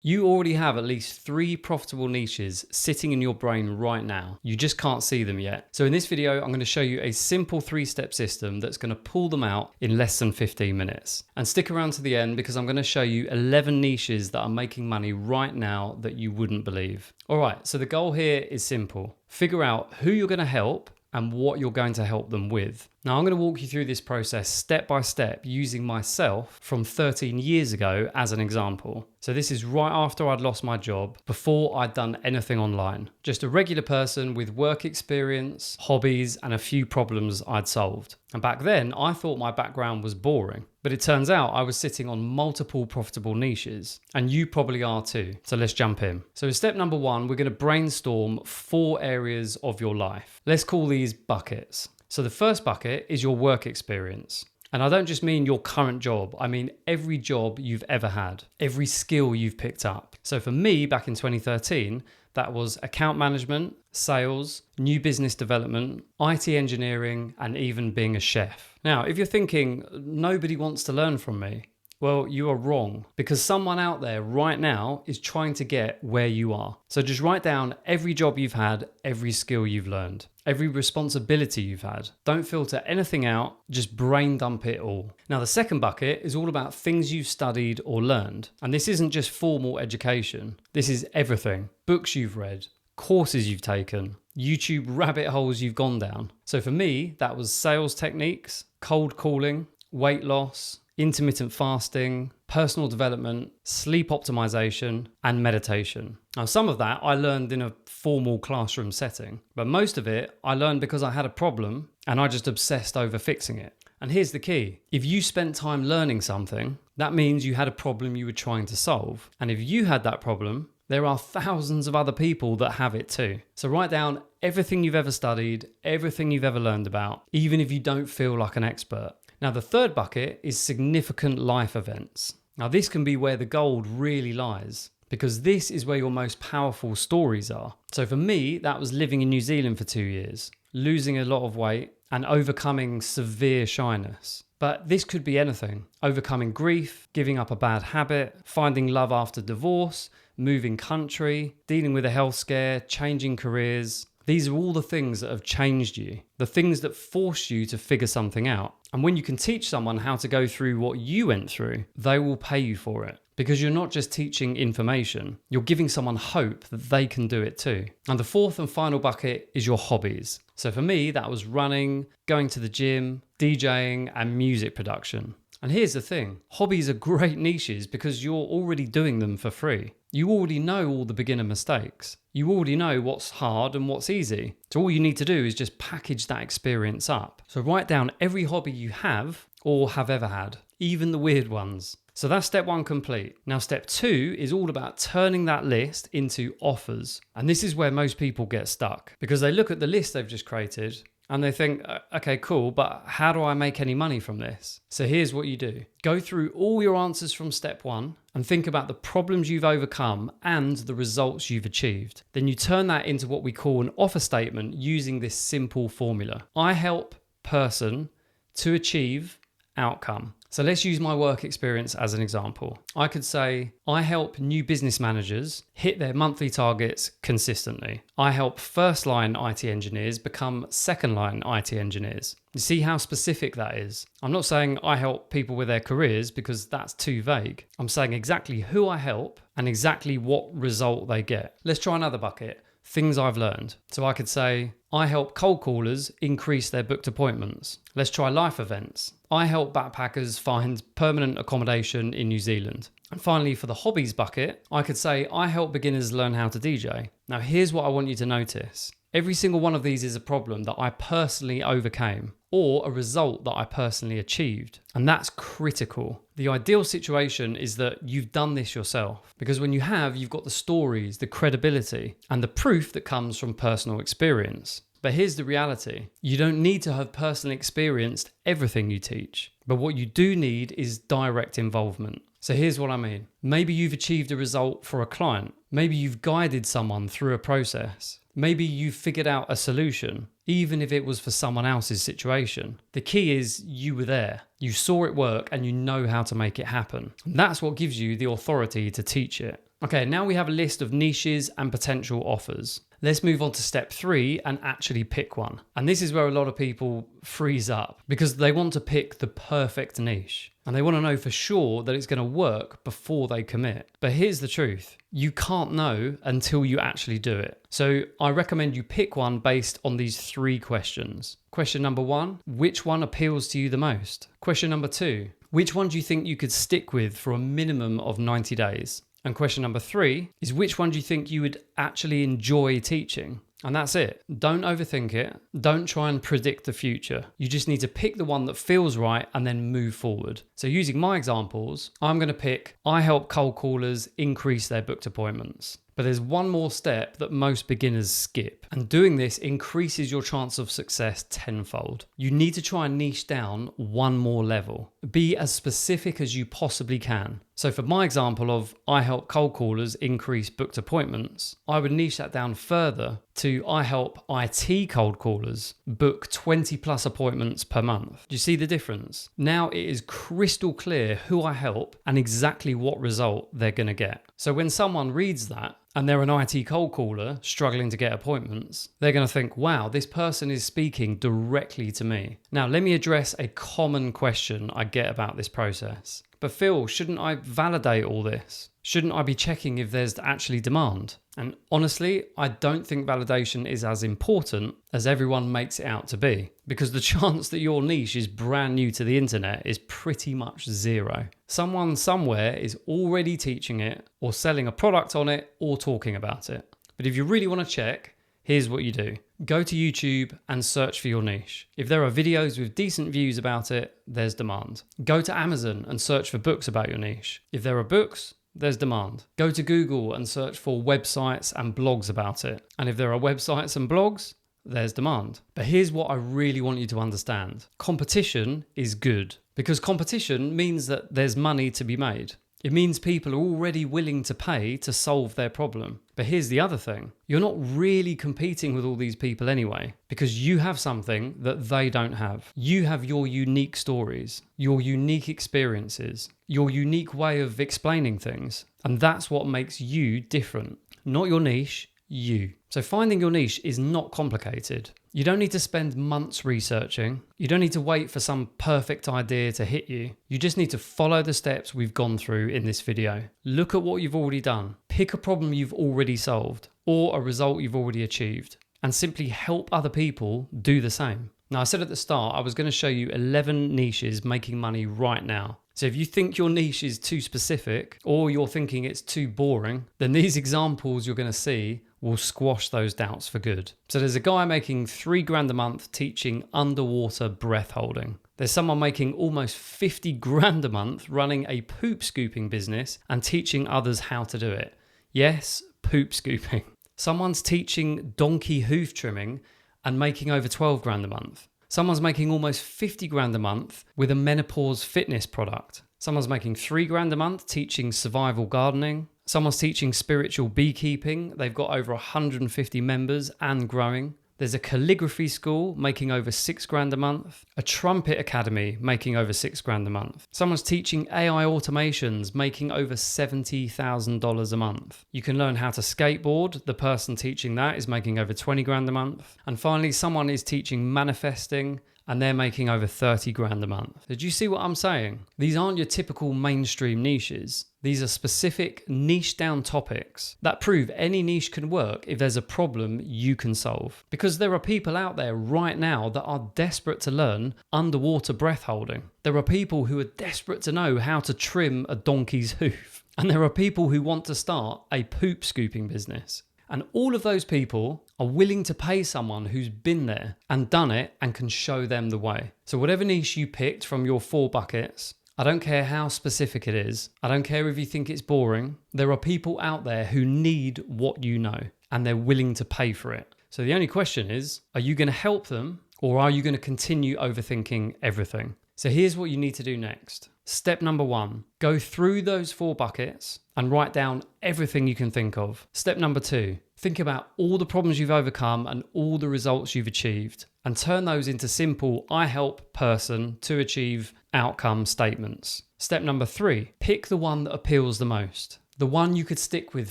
You already have at least 3 profitable niches sitting in your brain right now. You just can't see them yet. So in this video, I'm going to show you a simple 3-step system that's going to pull them out in less than 15 minutes. And stick around to the end because I'm going to show you 11 niches that are making money right now that you wouldn't believe. All right, so the goal here is simple. Figure out who you're going to help and what you're going to help them with. Now, I'm going to walk you through this process step by step using myself from 13 years ago as an example. So this is right after I'd lost my job, before I'd done anything online. Just a regular person with work experience, hobbies, and a few problems I'd solved. And back then, I thought my background was boring. But it turns out I was sitting on multiple profitable niches, and you probably are too. So let's jump in. So step number 1, we're going to brainstorm 4 areas of your life. Let's call these buckets. So the first bucket is your work experience. And I don't just mean your current job, I mean every job you've ever had, every skill you've picked up. So for me, back in 2013, that was account management, sales, new business development, IT engineering, and even being a chef. Now, if you're thinking, nobody wants to learn from me, well, you are wrong, because someone out there right now is trying to get where you are. So just write down every job you've had, every skill you've learned, every responsibility you've had. Don't filter anything out, just brain dump it all. Now, the second bucket is all about things you've studied or learned. And this isn't just formal education. This is everything. Books you've read, courses you've taken, YouTube rabbit holes you've gone down. So for me, that was sales techniques, cold calling, weight loss, intermittent fasting, personal development, sleep optimization, and meditation. Now, some of that I learned in a formal classroom setting, but most of it I learned because I had a problem and I just obsessed over fixing it. And here's the key. If you spent time learning something, that means you had a problem you were trying to solve. And if you had that problem, there are thousands of other people that have it too. So write down everything you've ever studied, everything you've ever learned about, even if you don't feel like an expert. Now, the third bucket is significant life events. Now, this can be where the gold really lies, because this is where your most powerful stories are. So for me, that was living in New Zealand for 2 years, losing a lot of weight, and overcoming severe shyness. But this could be anything. Overcoming grief, giving up a bad habit, finding love after divorce, moving country, dealing with a health scare, changing careers. These are all the things that have changed you, the things that force you to figure something out. And when you can teach someone how to go through what you went through, they will pay you for it. Because you're not just teaching information, you're giving someone hope that they can do it too. And the fourth and final bucket is your hobbies. So for me, that was running, going to the gym, DJing, and music production. And here's the thing, hobbies are great niches because you're already doing them for free. You already know all the beginner mistakes. You already know what's hard and what's easy. So all you need to do is just package that experience up. So write down every hobby you have or have ever had, even the weird ones. So that's step 1 complete. Now step 2 is all about turning that list into offers. And this is where most people get stuck because they look at the list they've just created and they think, okay, cool, but how do I make any money from this? So here's what you do. Go through all your answers from step 1 and think about the problems you've overcome and the results you've achieved. Then you turn that into what we call an offer statement using this simple formula. I help person to achieve outcome. So let's use my work experience as an example. I could say, I help new business managers hit their monthly targets consistently. I help first-line IT engineers become second-line IT engineers. You see how specific that is? I'm not saying I help people with their careers because that's too vague. I'm saying exactly who I help and exactly what result they get. Let's try another bucket. Things I've learned. So I could say, I help cold callers increase their booked appointments. Let's try life events. I help backpackers find permanent accommodation in New Zealand. And finally, for the hobbies bucket, I could say, I help beginners learn how to DJ. Now, here's what I want you to notice. Every single one of these is a problem that I personally overcame or a result that I personally achieved. And that's critical. The ideal situation is that you've done this yourself because when you have, you've got the stories, the credibility, and the proof that comes from personal experience. But here's the reality. You don't need to have personally experienced everything you teach. But what you do need is direct involvement. So here's what I mean. Maybe you've achieved a result for a client. Maybe you've guided someone through a process. Maybe you've figured out a solution, even if it was for someone else's situation. The key is you were there. You saw it work and you know how to make it happen. And that's what gives you the authority to teach it. Okay, now we have a list of niches and potential offers. Let's move on to step 3 and actually pick one. And this is where a lot of people freeze up because they want to pick the perfect niche and they want to know for sure that it's going to work before they commit. But here's the truth. You can't know until you actually do it. So I recommend you pick one based on these 3 questions. Question number 1, which one appeals to you the most? Question number 2, which one do you think you could stick with for a minimum of 90 days? And question number 3 is which one do you think you would actually enjoy teaching? And that's it. Don't overthink it. Don't try and predict the future. You just need to pick the one that feels right and then move forward. So using my examples, I'm going to pick I help cold callers increase their booked appointments. But there's one more step that most beginners skip, and doing this increases your chance of success tenfold. You need to try and niche down one more level. Be as specific as you possibly can. So for my example of I help cold callers increase booked appointments, I would niche that down further to I help IT cold callers book 20 plus appointments per month. Do you see the difference? Now it is crystal clear who I help and exactly what result they're going to get. So when someone reads that, and they're an IT cold caller struggling to get appointments, they're going to think, wow, this person is speaking directly to me. Now, let me address a common question I get about this process. But Phil, shouldn't I validate all this? Shouldn't I be checking if there's actually demand? And honestly, I don't think validation is as important as everyone makes it out to be, because the chance that your niche is brand new to the internet is pretty much zero. Someone somewhere is already teaching it or selling a product on it or talking about it. But if you really want to check, here's what you do. Go to YouTube and search for your niche. If there are videos with decent views about it, there's demand. Go to Amazon and search for books about your niche. If there are books, there's demand. Go to Google and search for websites and blogs about it. And if there are websites and blogs, there's demand. But here's what I really want you to understand. Competition is good because competition means that there's money to be made. It means people are already willing to pay to solve their problem. But here's the other thing. You're not really competing with all these people anyway, because you have something that they don't have. You have your unique stories, your unique experiences, your unique way of explaining things. And that's what makes you different. Not your niche, you. So finding your niche is not complicated. You don't need to spend months researching. You don't need to wait for some perfect idea to hit you. You just need to follow the steps we've gone through in this video. Look at what you've already done. Pick a problem you've already solved or a result you've already achieved and simply help other people do the same. Now, I said at the start, I was going to show you 11 niches making money right now. So if you think your niche is too specific or you're thinking it's too boring, then these examples you're going to see will squash those doubts for good. So there's a guy making $3,000 a month teaching underwater breath holding. There's someone making almost $50,000 a month running a poop scooping business and teaching others how to do it. Yes, poop scooping. Someone's teaching donkey hoof trimming and making over $12,000 a month. Someone's making almost $50,000 a month with a menopause fitness product. Someone's making $3,000 a month teaching survival gardening. Someone's teaching spiritual beekeeping. They've got over 150 members and growing. There's a calligraphy school making over $6,000 a month. A trumpet academy making over $6,000 a month. Someone's teaching AI automations making over $70,000 a month. You can learn how to skateboard. The person teaching that is making over $20,000 a month. And finally, someone is teaching manifesting and they're making over $30,000 a month. Did you see what I'm saying? These aren't your typical mainstream niches. These are specific niche down topics that prove any niche can work if there's a problem you can solve. Because there are people out there right now that are desperate to learn underwater breath holding. There are people who are desperate to know how to trim a donkey's hoof. And there are people who want to start a poop scooping business. And all of those people are willing to pay someone who's been there and done it and can show them the way. So whatever niche you picked from your 4 buckets, I don't care how specific it is. I don't care if you think it's boring. There are people out there who need what you know and they're willing to pay for it. So the only question is, are you going to help them or are you going to continue overthinking everything? So here's what you need to do next. Step number 1, go through those 4 buckets and write down everything you can think of. Step number 2, think about all the problems you've overcome and all the results you've achieved and turn those into simple I help person to achieve outcome statements. Step number 3, pick the one that appeals the most. The one you could stick with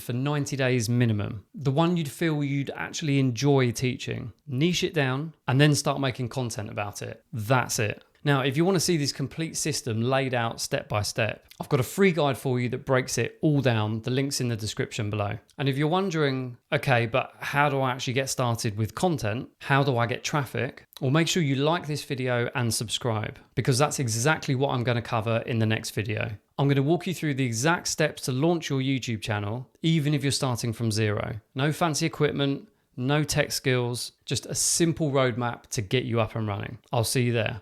for 90 days minimum. The one you'd feel you'd actually enjoy teaching. Niche it down and then start making content about it. That's it. Now, if you want to see this complete system laid out step by step, I've got a free guide for you that breaks it all down. The link's in the description below. And if you're wondering, okay, but how do I actually get started with content? How do I get traffic? Well, make sure you like this video and subscribe, because that's exactly what I'm going to cover in the next video. I'm going to walk you through the exact steps to launch your YouTube channel, even if you're starting from zero. No fancy equipment, no tech skills, just a simple roadmap to get you up and running. I'll see you there.